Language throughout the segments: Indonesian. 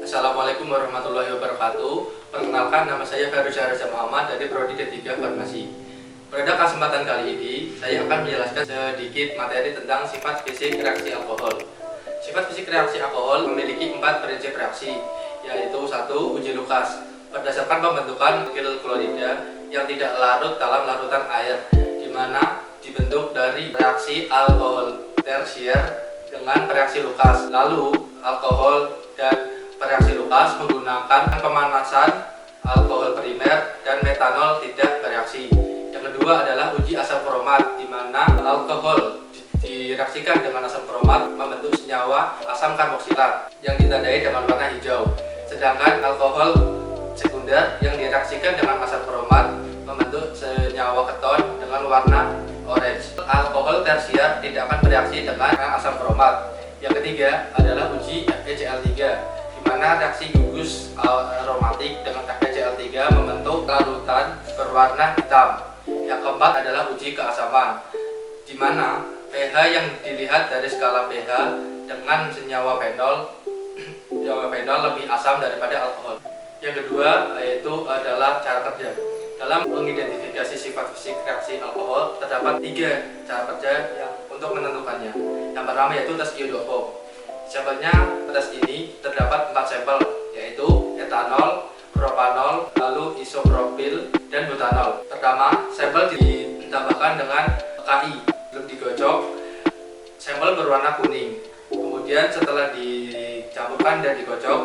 Assalamualaikum warahmatullahi wabarakatuh. Perkenalkan, nama saya Ferusya Reza Muhammad dari Prodi D3 Farmasi. Pada kesempatan kali ini, saya akan menjelaskan sedikit materi tentang sifat fisik reaksi alkohol. Sifat fisik reaksi alkohol memiliki 4 prinsip reaksi, yaitu 1. Uji Lucas. Berdasarkan pembentukan molekul klorida yang tidak larut dalam larutan air, di mana dibentuk dari reaksi alkohol tersier dengan reaksi Lucas. Lalu, alkohol dan reaksi Lucas menggunakan pemanasan alkohol primer dan metanol tidak bereaksi. Yang kedua adalah uji asam kromat, di mana alkohol direaksikan dengan asam kromat membentuk senyawa asam karboksilat yang ditandai dengan warna hijau. Sedangkan alkohol sekunder yang direaksikan dengan asam kromat membentuk senyawa keton dengan warna orange. Alkohol tersier tidak akan bereaksi dengan asam kromat. Yang ketiga adalah uji FeCl3, di mana reaksi gugus aromatik dengan FeCl3 membentuk larutan berwarna hitam. Yang keempat adalah uji keasaman, di mana pH yang dilihat dari skala pH dengan senyawa fenol lebih asam daripada alkohol. Yang kedua yaitu adalah cara kerja. Dalam mengidentifikasi sifat fisik reaksi alkohol terdapat 3 cara kerja yang untuk menentukannya. Yang pertama yaitu tes iodoform. Sampelnya tes ini terdapat 4 sampel, yaitu etanol, propanol, lalu isopropil, dan butanol. Pertama, sampel ditambahkan dengan KI, belum digocok, sampel berwarna kuning. Kemudian setelah dicampurkan dan digocok,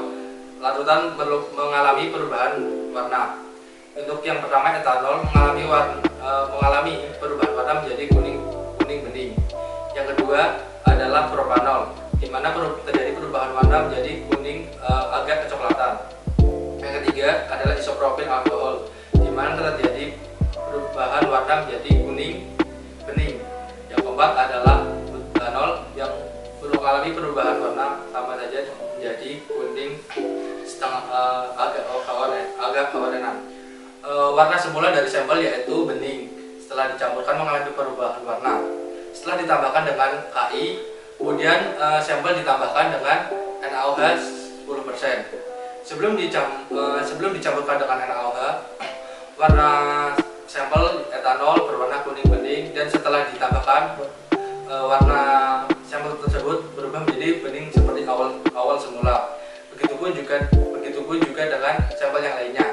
larutan mengalami perubahan warna. Untuk yang pertama, etanol mengalami perubahan warna menjadi kuning bening. Yang kedua adalah propanol, di mana terjadi perubahan warna menjadi kuning agak kecoklatan. Yang ketiga adalah isopropil alkohol, di mana terjadi perubahan warna menjadi kuning bening. Yang keempat adalah butanol yang mengalami perubahan warna sama saja menjadi kuning setengah agak keorenan. Warna semula dari sampel yaitu bening. Setelah dicampurkan mengalami perubahan warna. Setelah ditambahkan dengan KI, kemudian sampel ditambahkan dengan NaOH 10%. Sebelum dicampurkan dengan NaOH, warna sampel etanol berwarna kuning bening, dan setelah ditambahkan warna sampel tersebut berubah menjadi bening seperti awal semula. Begitupun juga dengan sampel yang lainnya,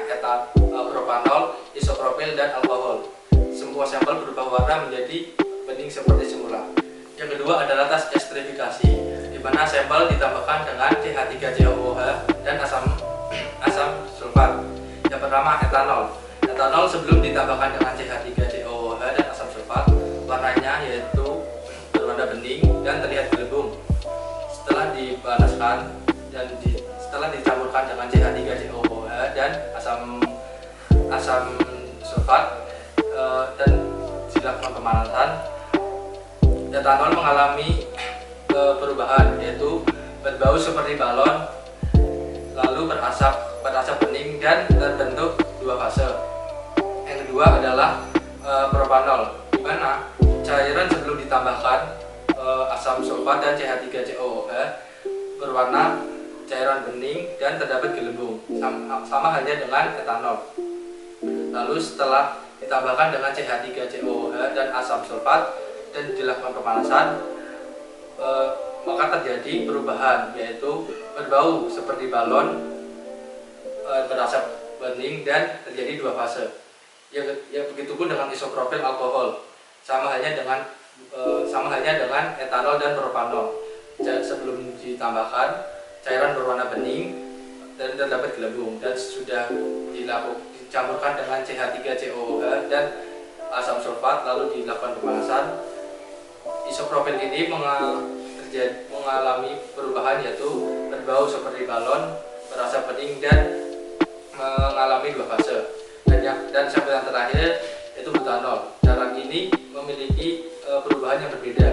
propanol, isopropil, dan alkohol. Semua sampel berubah warna menjadi bening seperti semula. Yang kedua adalah tes esterifikasi, di mana sampel ditambahkan dengan CH3COOH dan asam sulfat. Yang pertama, etanol. Etanol sebelum ditambahkan dengan CH3COOH dan asam sulfat, warnanya yaitu berwarna bening dan terlihat gelembung. Setelah dipanaskan dan setelah dicampurkan dengan CH3COOH dan asam sulfat dan dilakukan pemanasan, etanol mengalami perubahan, yaitu berbau seperti balon, lalu berasap bening dan terbentuk 2 fase. Yang kedua adalah propanol, di mana cairan sebelum ditambahkan asam sulfat dan CH3COOH berwarna cairan bening dan terdapat gelembung, sama halnya dengan etanol. Lalu setelah ditambahkan dengan CH3COOH dan asam sulfat dan dilakukan pemanasan, maka terjadi perubahan, yaitu berbau seperti balon, berasap bening, dan terjadi 2 fase. Ya begitupun dengan isopropil alkohol, sama halnya dengan etanol dan propanol. Sebelum ditambahkan, cairan berwarna bening dan terdapat gelembung, dan sudah dicampurkan dengan CH3COOH dan asam sulfat lalu dilakukan pemanasan, isopropil ini mengalami perubahan, yaitu berbau seperti balon, berasap bening, dan mengalami 2 fase. Dan sampel yang terakhir yaitu butanol. Cara ini memiliki perubahan yang berbeda,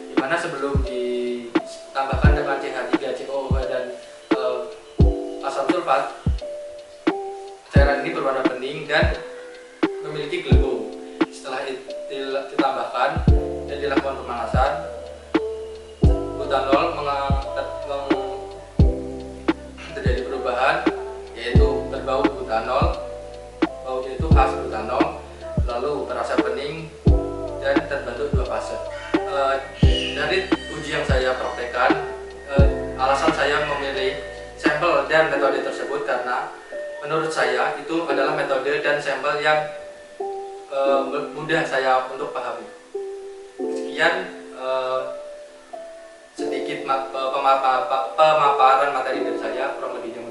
di mana sebelum ditambahkan dengan CH3COOH dan asam sulfat, cairan ini berwarna bening dan memiliki gelembung. Setelah ditambahkan dan dilakukan pemanasan, butanol terjadi perubahan berbau butanol, baunya itu khas butanol, lalu berasa bening dan terbentuk 2 fase. Dari uji yang saya praktekkan, alasan saya memilih sampel dan metode tersebut karena menurut saya itu adalah metode dan sampel yang mudah saya untuk pahami. Sekian sedikit pemaparan materi dari saya, kurang lebihnya